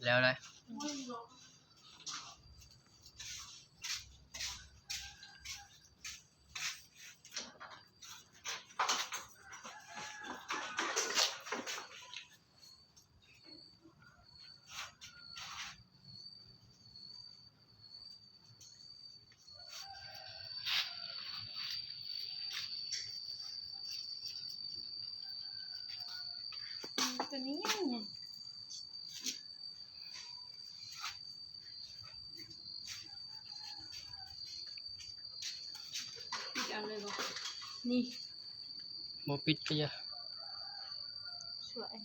แล้วเลยตัวนี้ยังไงปิดเอาเลยบ่นี่ โมปิดก็จะ สวย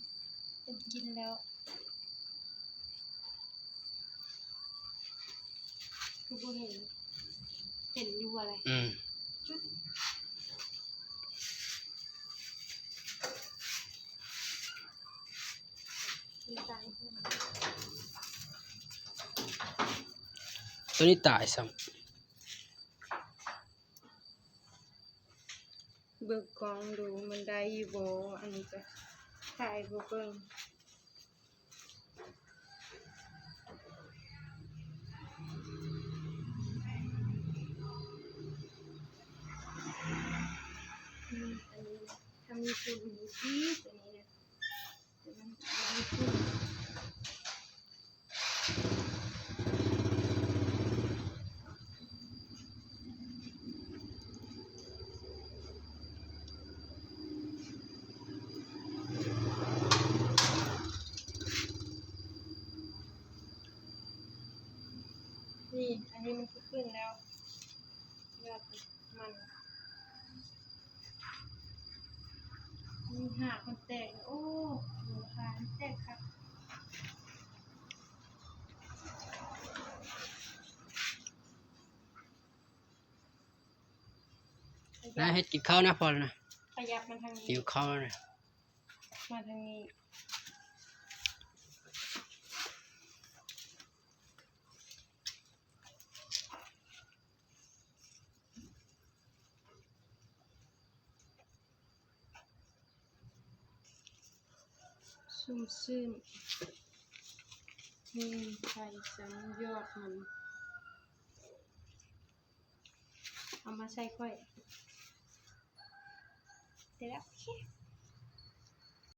เป็นกินแล้วคือบ่เห็นอยู่อะไรจุดตัวนี้ตายซ้ เบิกกองดูมันได้อยู่บ่อันนี้ก็ถ่ายบ่เบิ่งอันนี้ถ้ามีฝุ่นอยู่ที่ตัวนี้เนี่ยแต่มันมีฝุ่นนี่อันนี้มันขึ้นแล้วยอดมันมีหากมันแตกโอ้หัวขามันแตกครับำนะให้กินข้าวนะพอแล้วนะ ขยับมันทางนี้ หิวข้าวนะ มาทางนี้ซุ่มซึมนี่ใส่สังยอดมันเอามาใส่ค่อยเสร็จแล้วโอเค